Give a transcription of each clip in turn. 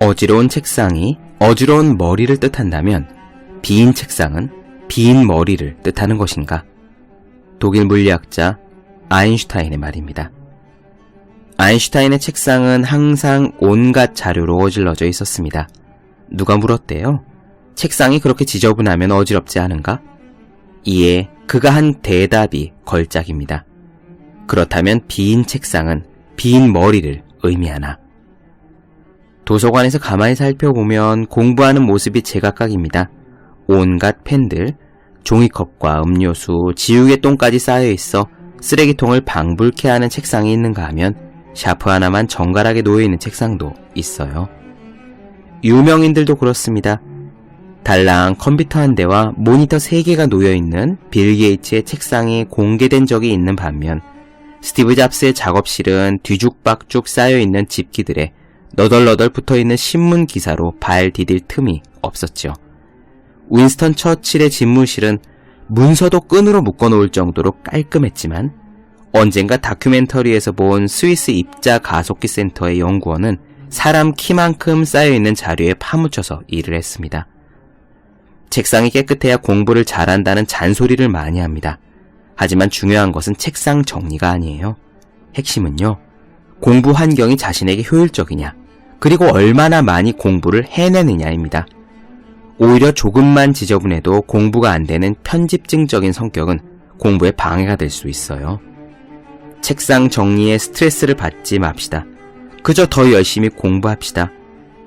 어지러운 책상이 어지러운 머리를 뜻한다면 빈 책상은 빈 머리를 뜻하는 것인가? 독일 물리학자 아인슈타인의 말입니다. 아인슈타인의 책상은 항상 온갖 자료로 어질러져 있었습니다. 누가 물었대요? 책상이 그렇게 지저분하면 어지럽지 않은가? 이에 그가 한 대답이 걸작입니다. 그렇다면 빈 책상은 빈 머리를 의미하나? 도서관에서 가만히 살펴보면 공부하는 모습이 제각각입니다. 온갖 펜들, 종이컵과 음료수, 지우개 똥까지 쌓여있어 쓰레기통을 방불케 하는 책상이 있는가 하면 샤프 하나만 정갈하게 놓여있는 책상도 있어요. 유명인들도 그렇습니다. 달랑 컴퓨터 한 대와 모니터 3개가 놓여있는 빌 게이츠의 책상이 공개된 적이 있는 반면 스티브 잡스의 작업실은 뒤죽박죽 쌓여있는 집기들에 너덜너덜 붙어있는 신문 기사로 발 디딜 틈이 없었죠. 윈스턴 처칠의 집무실은 문서도 끈으로 묶어놓을 정도로 깔끔했지만 언젠가 다큐멘터리에서 본 스위스 입자 가속기 센터의 연구원은 사람 키만큼 쌓여있는 자료에 파묻혀서 일을 했습니다. 책상이 깨끗해야 공부를 잘한다는 잔소리를 많이 합니다. 하지만 중요한 것은 책상 정리가 아니에요. 핵심은요, 공부 환경이 자신에게 효율적이냐, 그리고 얼마나 많이 공부를 해내느냐입니다. 오히려 조금만 지저분해도 공부가 안 되는 편집증적인 성격은 공부에 방해가 될 수 있어요. 책상 정리에 스트레스를 받지 맙시다. 그저 더 열심히 공부합시다.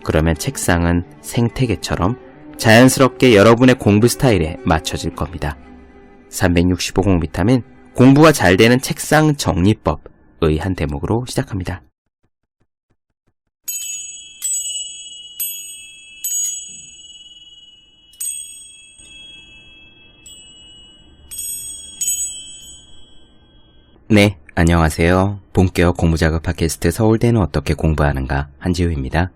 그러면 책상은 생태계처럼 자연스럽게 여러분의 공부 스타일에 맞춰질 겁니다. 365공 비타민, 공부가 잘 되는 책상 정리법의 한 대목으로 시작합니다. 네, 안녕하세요. 본격 공부작업 팟캐스트 서울대는 어떻게 공부하는가, 한지우입니다.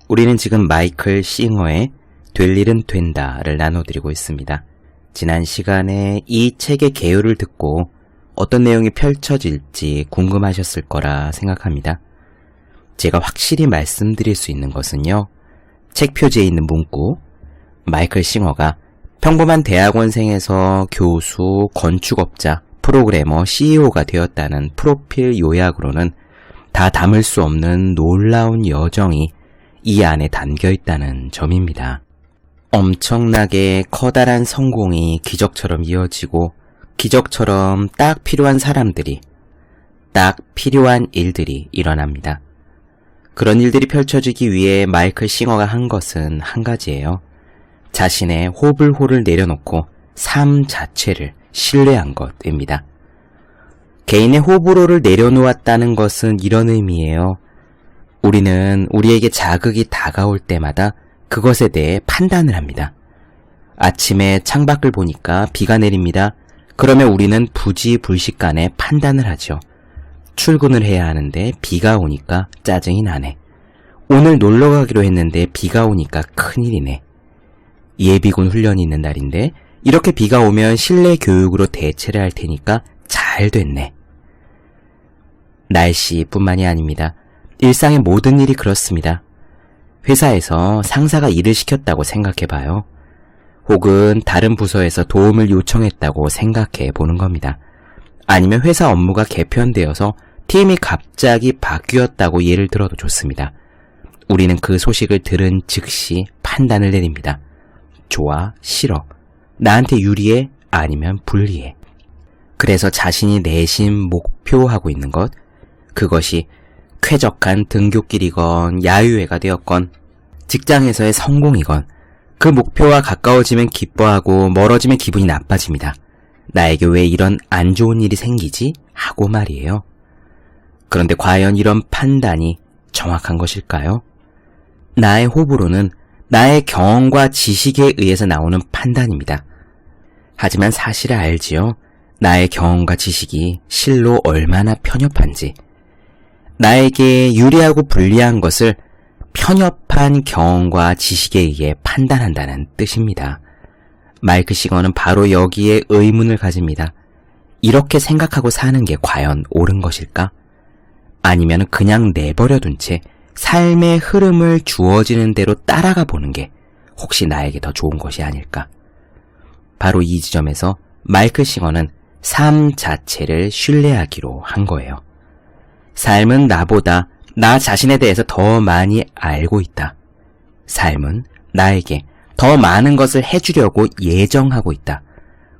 우리는 지금 마이클 싱어의 될 일은 된다를 나눠드리고 있습니다. 지난 시간에 이 책의 개요를 듣고 어떤 내용이 펼쳐질지 궁금하셨을 거라 생각합니다. 제가 확실히 말씀드릴 수 있는 것은요, 책 표지에 있는 문구, 마이클 싱어가 평범한 대학원생에서 교수, 건축업자, 프로그래머, CEO가 되었다는 프로필 요약으로는 다 담을 수 없는 놀라운 여정이 이 안에 담겨 있다는 점입니다. 엄청나게 커다란 성공이 기적처럼 이어지고 기적처럼 딱 필요한 사람들이, 딱 필요한 일들이 일어납니다. 그런 일들이 펼쳐지기 위해 마이클 싱어가 한 것은 한 가지예요. 자신의 호불호를 내려놓고 삶 자체를 신뢰한 것입니다. 개인의 호불호를 내려놓았다는 것은 이런 의미예요. 우리는 우리에게 자극이 다가올 때마다 그것에 대해 판단을 합니다. 아침에 창밖을 보니까 비가 내립니다. 그러면 우리는 부지불식간에 판단을 하죠. 출근을 해야 하는데 비가 오니까 짜증이 나네. 오늘 놀러 가기로 했는데 비가 오니까 큰일이네. 예비군 훈련이 있는 날인데 이렇게 비가 오면 실내 교육으로 대체를 할 테니까 잘 됐네. 날씨뿐만이 아닙니다. 일상의 모든 일이 그렇습니다. 회사에서 상사가 일을 시켰다고 생각해봐요. 혹은 다른 부서에서 도움을 요청했다고 생각해 보는 겁니다. 아니면 회사 업무가 개편되어서 팀이 갑자기 바뀌었다고 예를 들어도 좋습니다. 우리는 그 소식을 들은 즉시 판단을 내립니다. 좋아, 싫어. 나한테 유리해, 아니면 불리해. 그래서 자신이 내심 목표하고 있는 것, 그것이 쾌적한 등굣길이건 야유회가 되었건 직장에서의 성공이건 그 목표와 가까워지면 기뻐하고 멀어지면 기분이 나빠집니다. 나에게 왜 이런 안 좋은 일이 생기지? 하고 말이에요. 그런데 과연 이런 판단이 정확한 것일까요? 나의 호불호는 나의 경험과 지식에 의해서 나오는 판단입니다. 하지만 사실을 알지요. 나의 경험과 지식이 실로 얼마나 편협한지. 나에게 유리하고 불리한 것을 편협한 경험과 지식에 의해 판단한다는 뜻입니다. 마이클 싱어는 바로 여기에 의문을 가집니다. 이렇게 생각하고 사는 게 과연 옳은 것일까? 아니면 그냥 내버려둔 채 삶의 흐름을 주어지는 대로 따라가 보는 게 혹시 나에게 더 좋은 것이 아닐까. 바로 이 지점에서 마이클 싱어는 삶 자체를 신뢰하기로 한 거예요. 삶은 나보다 나 자신에 대해서 더 많이 알고 있다. 삶은 나에게 더 많은 것을 해주려고 예정하고 있다.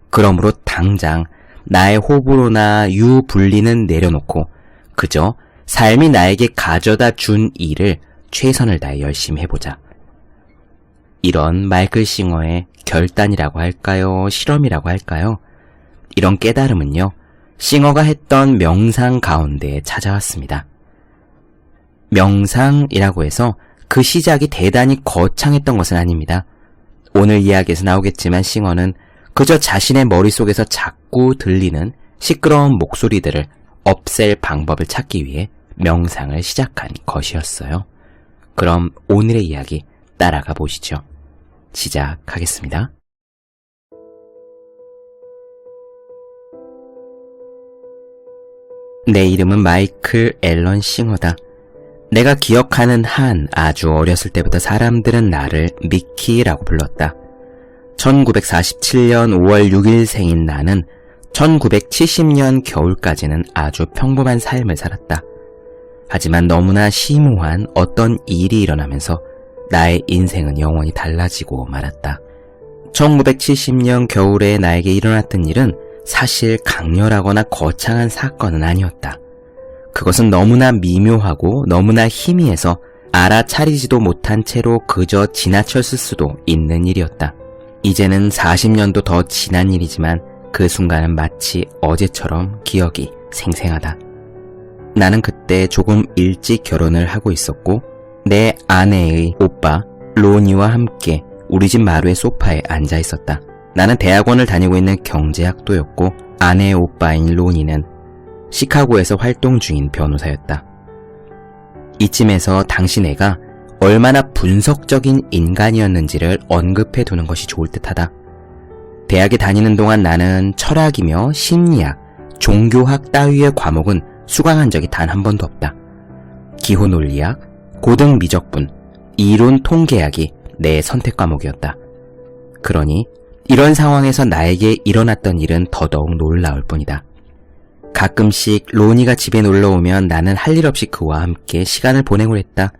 그러므로 당장 나의 호불호나 유불리는 내려놓고 그저 삶이 나에게 가져다 준 일을 최선을 다해 열심히 해보자. 이런 마이클 싱어의 결단이라고 할까요? 실험이라고 할까요? 이런 깨달음은요, 싱어가 했던 명상 가운데 찾아왔습니다. 명상이라고 해서 그 시작이 대단히 거창했던 것은 아닙니다. 오늘 이야기에서 나오겠지만 싱어는 그저 자신의 머릿속에서 자꾸 들리는 시끄러운 목소리들을 없앨 방법을 찾기 위해 명상을 시작한 것이었어요. 그럼 오늘의 이야기 따라가 보시죠. 시작하겠습니다. 내 이름은 마이클 앨런 싱어다. 내가 기억하는 한 아주 어렸을 때부터 사람들은 나를 미키라고 불렀다. 1947년 5월 6일 생인 나는 1970년 겨울까지는 아주 평범한 삶을 살았다. 하지만 너무나 심오한 어떤 일이 일어나면서 나의 인생은 영원히 달라지고 말았다. 1970년 겨울에 나에게 일어났던 일은 사실 강렬하거나 거창한 사건은 아니었다. 그것은 너무나 미묘하고 너무나 희미해서 알아차리지도 못한 채로 그저 지나쳤을 수도 있는 일이었다. 이제는 40년도 더 지난 일이지만 그 순간은 마치 어제처럼 기억이 생생하다. 나는 그때 조금 일찍 결혼을 하고 있었고 내 아내의 오빠 로니와 함께 우리 집 마루의 소파에 앉아 있었다. 나는 대학원을 다니고 있는 경제학도였고 아내의 오빠인 로니는 시카고에서 활동 중인 변호사였다. 이쯤에서 당시 내가 얼마나 분석적인 인간이었는지를 언급해 두는 것이 좋을 듯하다. 대학에 다니는 동안 나는 철학이며 심리학, 종교학 따위의 과목은 수강한 적이 단 한 번도 없다. 기호논리학, 고등미적분, 이론 통계학이 내 선택 과목이었다. 그러니 이런 상황에서 나에게 일어났던 일은 더더욱 놀라울 뿐이다. 가끔씩 로니가 집에 놀러오면 나는 할 일 없이 그와 함께 시간을 보내곤 했다.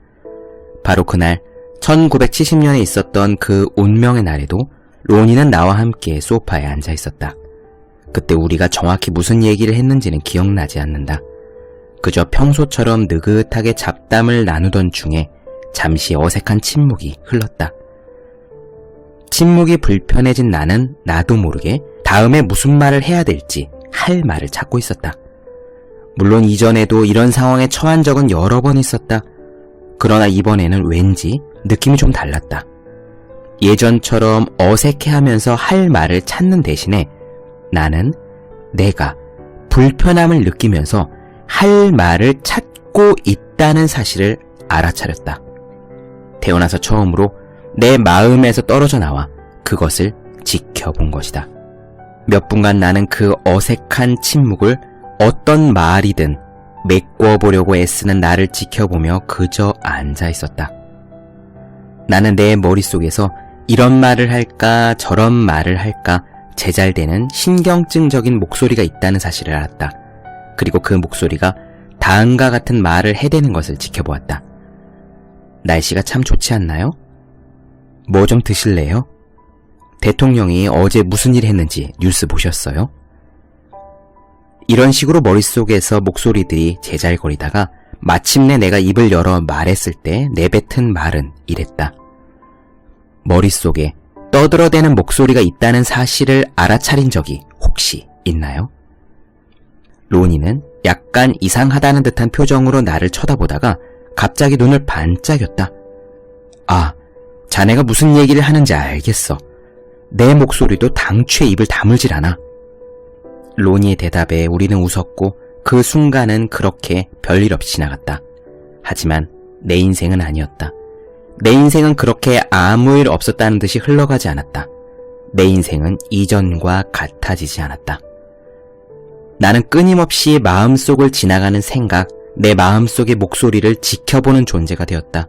바로 그날 1970년에 있었던 그 운명의 날에도 로니는 나와 함께 소파에 앉아 있었다. 그때 우리가 정확히 무슨 얘기를 했는지는 기억나지 않는다. 그저 평소처럼 느긋하게 잡담을 나누던 중에 잠시 어색한 침묵이 흘렀다. 침묵이 불편해진 나는 나도 모르게 다음에 무슨 말을 해야 될지 할 말을 찾고 있었다. 물론 이전에도 이런 상황에 처한 적은 여러 번 있었다. 그러나 이번에는 왠지 느낌이 좀 달랐다. 예전처럼 어색해하면서 할 말을 찾는 대신에 나는 내가 불편함을 느끼면서 할 말을 찾고 있다는 사실을 알아차렸다. 태어나서 처음으로 내 마음에서 떨어져 나와 그것을 지켜본 것이다. 몇 분간 나는 그 어색한 침묵을 어떤 말이든 메꿔보려고 애쓰는 나를 지켜보며 그저 앉아 있었다. 나는 내 머릿속에서 이런 말을 할까 저런 말을 할까 제잘되는 신경증적인 목소리가 있다는 사실을 알았다. 그리고 그 목소리가 다음과 같은 말을 해대는 것을 지켜보았다. 날씨가 참 좋지 않나요? 뭐 좀 드실래요? 대통령이 어제 무슨 일 했는지 뉴스 보셨어요? 이런 식으로 머릿속에서 목소리들이 제잘거리다가 마침내 내가 입을 열어 말했을 때 내뱉은 말은 이랬다. 머릿속에 떠들어대는 목소리가 있다는 사실을 알아차린 적이 혹시 있나요? 로니는 약간 이상하다는 듯한 표정으로 나를 쳐다보다가 갑자기 눈을 반짝였다. 아, 자네가 무슨 얘기를 하는지 알겠어. 내 목소리도 당최 입을 다물질 않아. 로니의 대답에 우리는 웃었고 그 순간은 그렇게 별일 없이 지나갔다. 하지만 내 인생은 아니었다. 내 인생은 그렇게 아무 일 없었다는 듯이 흘러가지 않았다. 내 인생은 이전과 같아지지 않았다. 나는 끊임없이 마음속을 지나가는 생각, 내 마음속의 목소리를 지켜보는 존재가 되었다.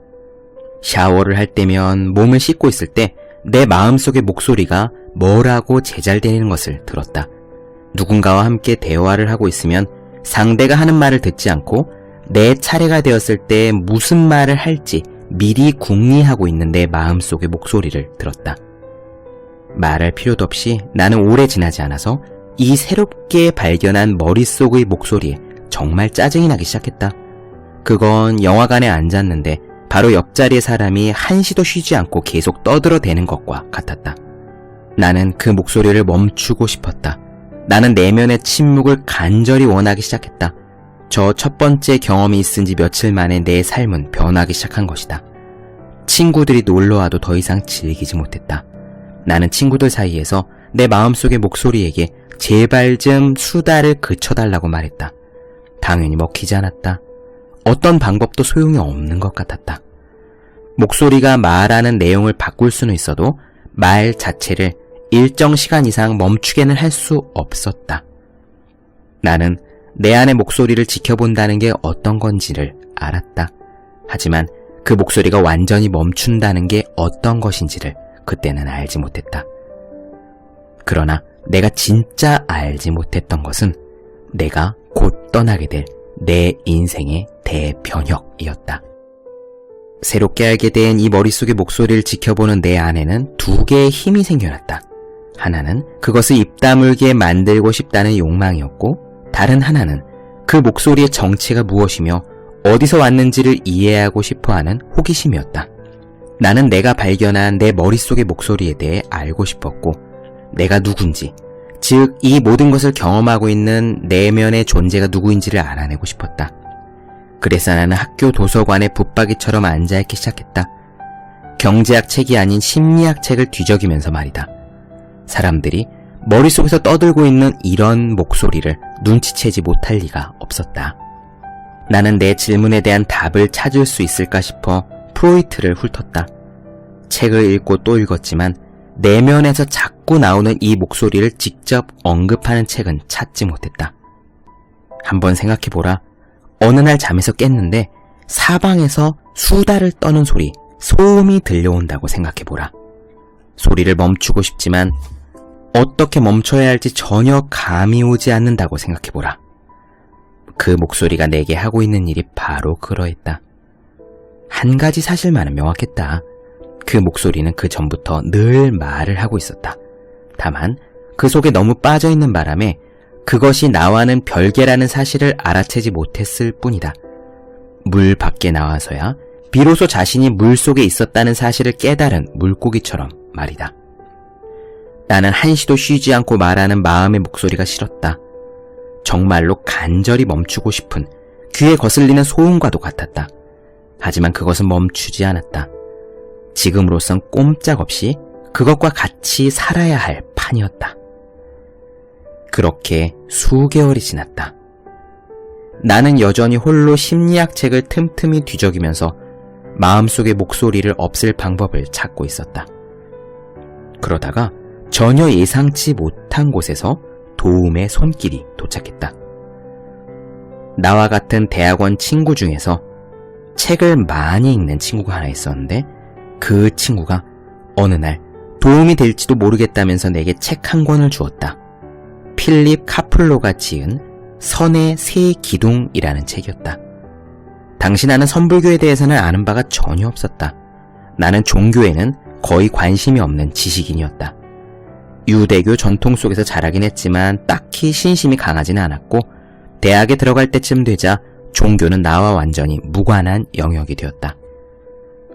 샤워를 할 때면, 몸을 씻고 있을 때 내 마음속의 목소리가 뭐라고 제잘대는 것을 들었다. 누군가와 함께 대화를 하고 있으면 상대가 하는 말을 듣지 않고 내 차례가 되었을 때 무슨 말을 할지 미리 궁리하고 있는 내 마음속의 목소리를 들었다. 말할 필요도 없이 나는 오래 지나지 않아서 이 새롭게 발견한 머릿속의 목소리에 정말 짜증이 나기 시작했다. 그건 영화관에 앉았는데 바로 옆자리의 사람이 한시도 쉬지 않고 계속 떠들어대는 것과 같았다. 나는 그 목소리를 멈추고 싶었다. 나는 내면의 침묵을 간절히 원하기 시작했다. 저 첫 번째 경험이 있은 지 며칠 만에 내 삶은 변하기 시작한 것이다. 친구들이 놀러와도 더 이상 즐기지 못했다. 나는 친구들 사이에서 내 마음속의 목소리에게 제발 좀 수다를 그쳐달라고 말했다. 당연히 먹히지 않았다. 어떤 방법도 소용이 없는 것 같았다. 목소리가 말하는 내용을 바꿀 수는 있어도 말 자체를 일정 시간 이상 멈추게는 할 수 없었다. 나는 내 안의 목소리를 지켜본다는 게 어떤 건지를 알았다. 하지만 그 목소리가 완전히 멈춘다는 게 어떤 것인지를 그때는 알지 못했다. 그러나 내가 진짜 알지 못했던 것은 내가 곧 떠나게 될 내 인생의 대변혁이었다. 새롭게 알게 된 이 머릿속의 목소리를 지켜보는 내 안에는 두 개의 힘이 생겨났다. 하나는 그것을 입 다물게 만들고 싶다는 욕망이었고, 다른 하나는 그 목소리의 정체가 무엇이며 어디서 왔는지를 이해하고 싶어하는 호기심이었다. 나는 내가 발견한 내 머릿속의 목소리에 대해 알고 싶었고, 내가 누군지, 즉 이 모든 것을 경험하고 있는 내면의 존재가 누구인지를 알아내고 싶었다. 그래서 나는 학교 도서관에 붙박이처럼 앉아있기 시작했다. 경제학 책이 아닌 심리학 책을 뒤적이면서 말이다. 사람들이 머릿속에서 떠들고 있는 이런 목소리를 눈치채지 못할 리가 없었다. 나는 내 질문에 대한 답을 찾을 수 있을까 싶어 프로이트를 훑었다. 책을 읽고 또 읽었지만 내면에서 자꾸 나오는 이 목소리를 직접 언급하는 책은 찾지 못했다. 한번 생각해보라. 어느 날 잠에서 깼는데 사방에서 수다를 떠는 소리, 소음이 들려온다고 생각해보라. 소리를 멈추고 싶지만 어떻게 멈춰야 할지 전혀 감이 오지 않는다고 생각해보라. 그 목소리가 내게 하고 있는 일이 바로 그러했다. 한 가지 사실만은 명확했다. 그 목소리는 그 전부터 늘 말을 하고 있었다. 다만 그 속에 너무 빠져있는 바람에 그것이 나와는 별개라는 사실을 알아채지 못했을 뿐이다. 물 밖에 나와서야 비로소 자신이 물 속에 있었다는 사실을 깨달은 물고기처럼 말이다. 나는 한시도 쉬지 않고 말하는 마음의 목소리가 싫었다. 정말로 간절히 멈추고 싶은 귀에 거슬리는 소음과도 같았다. 하지만 그것은 멈추지 않았다. 지금으로선 꼼짝없이 그것과 같이 살아야 할 판이었다. 그렇게 수개월이 지났다. 나는 여전히 홀로 심리학 책을 틈틈이 뒤적이면서 마음속의 목소리를 없앨 방법을 찾고 있었다. 그러다가 전혀 예상치 못한 곳에서 도움의 손길이 도착했다. 나와 같은 대학원 친구 중에서 책을 많이 읽는 친구가 하나 있었는데, 그 친구가 어느 날 도움이 될지도 모르겠다면서 내게 책 한 권을 주었다. 필립 카플로가 지은 선의 세 기둥이라는 책이었다. 당시 나는 선불교에 대해서는 아는 바가 전혀 없었다. 나는 종교에는 거의 관심이 없는 지식인이었다. 유대교 전통 속에서 자라긴 했지만 딱히 신심이 강하지는 않았고, 대학에 들어갈 때쯤 되자 종교는 나와 완전히 무관한 영역이 되었다.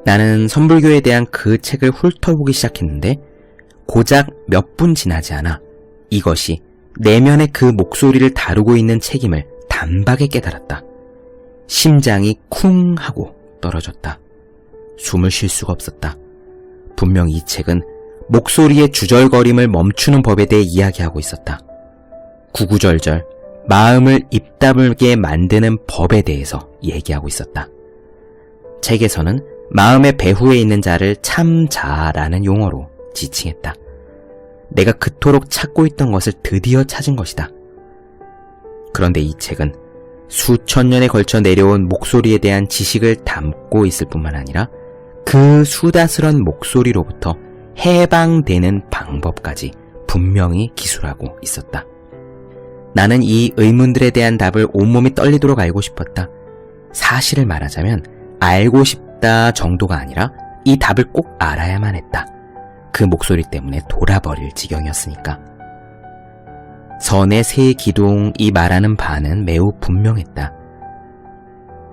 나는 선불교에 대한 그 책을 훑어보기 시작했는데 고작 몇 분 지나지 않아 이것이 내면의 그 목소리를 다루고 있는 책임을 단박에 깨달았다. 심장이 쿵 하고 떨어졌다. 숨을 쉴 수가 없었다. 분명 이 책은 목소리의 주절거림을 멈추는 법에 대해 이야기하고 있었다. 구구절절 마음을 입다물게 만드는 법에 대해서 얘기하고 있었다. 책에서는 마음의 배후에 있는 자를 참자라는 용어로 지칭했다. 내가 그토록 찾고 있던 것을 드디어 찾은 것이다. 그런데 이 책은 수천 년에 걸쳐 내려온 목소리에 대한 지식을 담고 있을 뿐만 아니라 그 수다스런 목소리로부터 해방되는 방법까지 분명히 기술하고 있었다. 나는 이 의문들에 대한 답을 온몸이 떨리도록 알고 싶었다. 사실을 말하자면 알고 싶다 정도가 아니라 이 답을 꼭 알아야만 했다. 그 목소리 때문에 돌아버릴 지경이었으니까. 선의 세 기둥이 말하는 바는 매우 분명했다.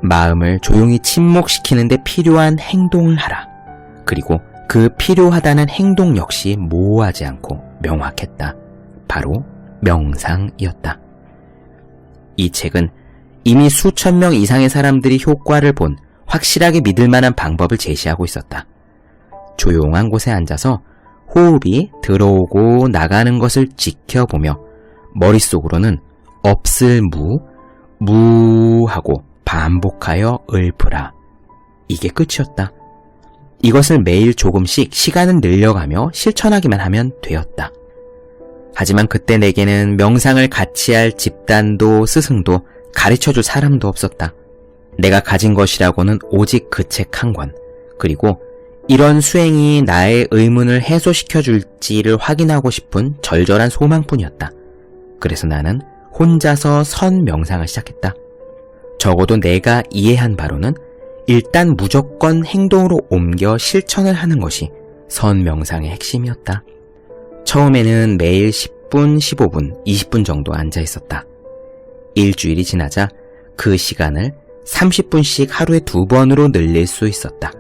마음을 조용히 침묵시키는데 필요한 행동을 하라. 그리고 그 필요하다는 행동 역시 모호하지 않고 명확했다. 바로 명상이었다. 이 책은 이미 수천 명 이상의 사람들이 효과를 본 확실하게 믿을 만한 방법을 제시하고 있었다. 조용한 곳에 앉아서 호흡이 들어오고 나가는 것을 지켜보며 머릿속으로는 없을 무 하고 반복하여 읊으라. 이게 끝이었다. 이것을 매일 조금씩 시간을 늘려가며 실천하기만 하면 되었다. 하지만 그때 내게는 명상을 같이 할 집단도 스승도 가르쳐줄 사람도 없었다. 내가 가진 것이라고는 오직 그 책 한 권, 그리고 이런 수행이 나의 의문을 해소시켜줄지를 확인하고 싶은 절절한 소망뿐이었다. 그래서 나는 혼자서 선 명상을 시작했다. 적어도 내가 이해한 바로는 일단 무조건 행동으로 옮겨 실천을 하는 것이 선 명상의 핵심이었다. 처음에는 매일 10분, 15분, 20분 정도 앉아 있었다. 일주일이 지나자 그 시간을 30분씩 하루에 2번으로 늘릴 수 있었다.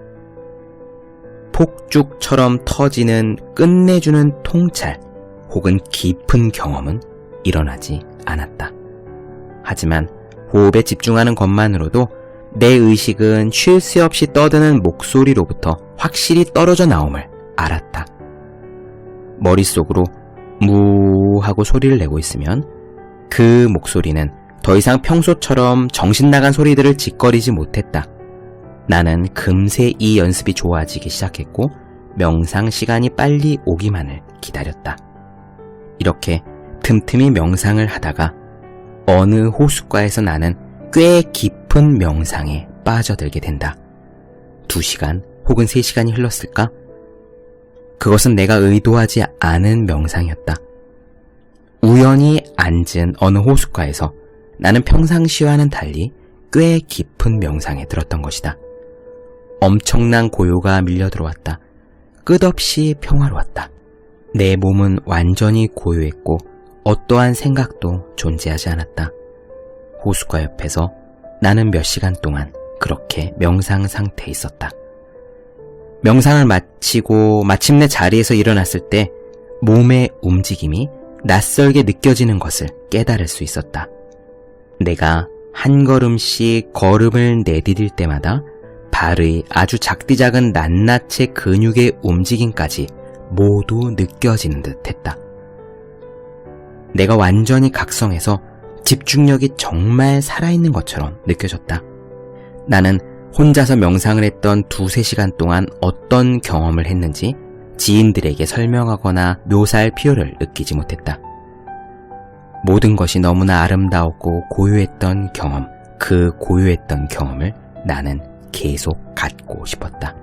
폭죽처럼 터지는 끝내주는 통찰 혹은 깊은 경험은 일어나지 않았다. 하지만 호흡에 집중하는 것만으로도 내 의식은 쉴 새 없이 떠드는 목소리로부터 확실히 떨어져 나옴을 알았다. 머릿속으로 무 하고 소리를 내고 있으면 그 목소리는 더 이상 평소처럼 정신 나간 소리들을 짓거리지 못했다. 나는 금세 이 연습이 좋아지기 시작했고 명상 시간이 빨리 오기만을 기다렸다. 이렇게 틈틈이 명상을 하다가 어느 호숫가에서 나는 꽤 깊은 명상에 빠져들게 된다. 2시간 혹은 3시간이 흘렀을까? 그것은 내가 의도하지 않은 명상이었다. 우연히 앉은 어느 호숫가에서 나는 평상시와는 달리 꽤 깊은 명상에 들었던 것이다. 엄청난 고요가 밀려들어왔다. 끝없이 평화로웠다. 내 몸은 완전히 고요했고 어떠한 생각도 존재하지 않았다. 호숫가 옆에서 나는 몇 시간 동안 그렇게 명상 상태에 있었다. 명상을 마치고 마침내 자리에서 일어났을 때 몸의 움직임이 낯설게 느껴지는 것을 깨달을 수 있었다. 내가 한 걸음씩 걸음을 내디딜 때마다 발의 아주 작디작은 낱낱의 근육의 움직임까지 모두 느껴지는 듯 했다. 내가 완전히 각성해서 집중력이 정말 살아있는 것처럼 느껴졌다. 나는 혼자서 명상을 했던 2-3시간 동안 어떤 경험을 했는지 지인들에게 설명하거나 묘사할 필요를 느끼지 못했다. 모든 것이 너무나 아름다웠고 고요했던 경험, 그 고요했던 경험을 나는 계속 갖고 싶었다.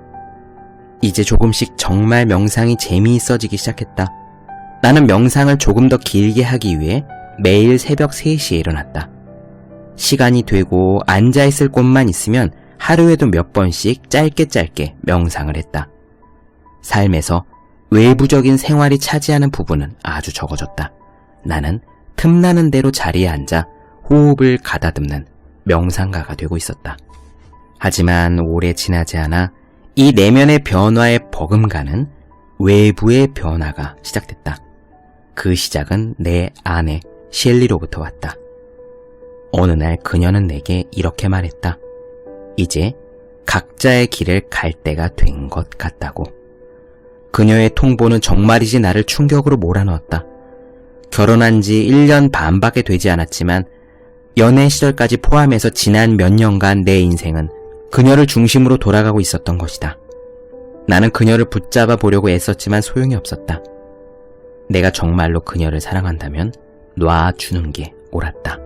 이제 조금씩 정말 명상이 재미있어지기 시작했다. 나는 명상을 조금 더 길게 하기 위해 매일 새벽 3시에 일어났다. 시간이 되고 앉아있을 곳만 있으면 하루에도 몇 번씩 짧게 명상을 했다. 삶에서 외부적인 생활이 차지하는 부분은 아주 적어졌다. 나는 틈나는 대로 자리에 앉아 호흡을 가다듬는 명상가가 되고 있었다. 하지만 오래 지나지 않아 이 내면의 변화의 버금가는 외부의 변화가 시작됐다. 그 시작은 내 아내 셸리로부터 왔다. 어느 날 그녀는 내게 이렇게 말했다. 이제 각자의 길을 갈 때가 된 것 같다고. 그녀의 통보는 정말이지 나를 충격으로 몰아넣었다. 결혼한 지 1년 반밖에 되지 않았지만 연애 시절까지 포함해서 지난 몇 년간 내 인생은 그녀를 중심으로 돌아가고 있었던 것이다. 나는 그녀를 붙잡아 보려고 애썼지만 소용이 없었다. 내가 정말로 그녀를 사랑한다면 놔주는 게 옳았다.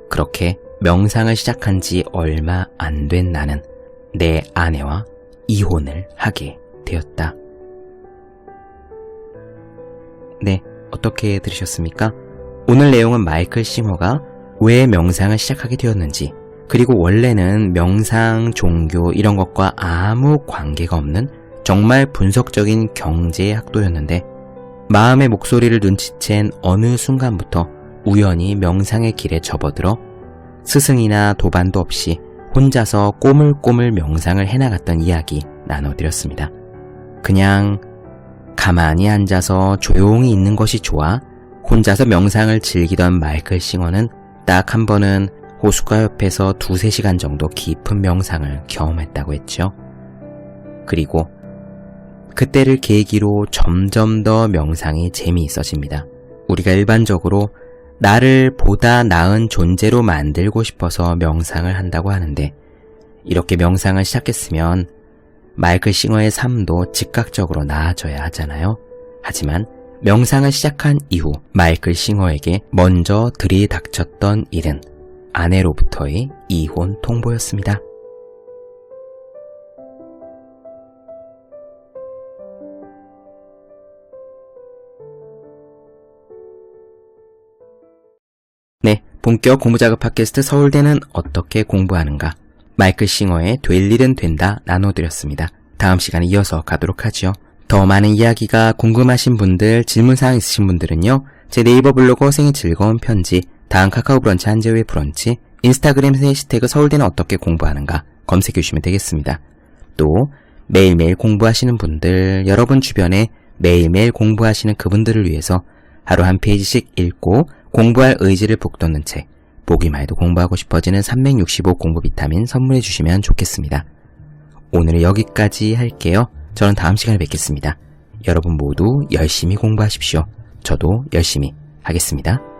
그렇게 명상을 시작한 지 얼마 안 된 나는 내 아내와 이혼을 하게 되었다. 네, 어떻게 들으셨습니까? 오늘 내용은 마이클 싱어가 왜 명상을 시작하게 되었는지, 그리고 원래는 명상, 종교 이런 것과 아무 관계가 없는 정말 분석적인 경제학도였는데 마음의 목소리를 눈치챈 어느 순간부터 우연히 명상의 길에 접어들어 스승이나 도반도 없이 혼자서 꼬물꼬물 명상을 해나갔던 이야기 나눠드렸습니다. 그냥 가만히 앉아서 조용히 있는 것이 좋아 혼자서 명상을 즐기던 마이클 싱어는 딱 한 번은 호숫가 옆에서 2-3시간 정도 깊은 명상을 경험했다고 했죠. 그리고 그때를 계기로 점점 더 명상이 재미있어집니다. 우리가 일반적으로 나를 보다 나은 존재로 만들고 싶어서 명상을 한다고 하는데, 이렇게 명상을 시작했으면 마이클 싱어의 삶도 즉각적으로 나아져야 하잖아요. 하지만 명상을 시작한 이후 마이클 싱어에게 먼저 들이닥쳤던 일은 아내로부터의 이혼 통보였습니다. 네, 본격 공부자극 팟캐스트 서울대는 어떻게 공부하는가? 마이클 싱어의 될 일은 된다 나눠드렸습니다. 다음 시간에 이어서 가도록 하죠. 더 많은 이야기가 궁금하신 분들, 질문사항 있으신 분들은요, 제 네이버 블로그 생일 즐거운 편지, 다음 카카오 브런치 한재우의 브런치, 인스타그램 해시태그 서울대는 어떻게 공부하는가 검색해 주시면 되겠습니다. 또 매일매일 공부하시는 분들, 여러분 주변에 매일매일 공부하시는 그분들을 위해서 하루 한 페이지씩 읽고 공부할 의지를 북돋는 책, 보기만 해도 공부하고 싶어지는 365 공부 비타민 선물해 주시면 좋겠습니다. 오늘은 여기까지 할게요. 저는 다음 시간에 뵙겠습니다. 여러분 모두 열심히 공부하십시오. 저도 열심히 하겠습니다.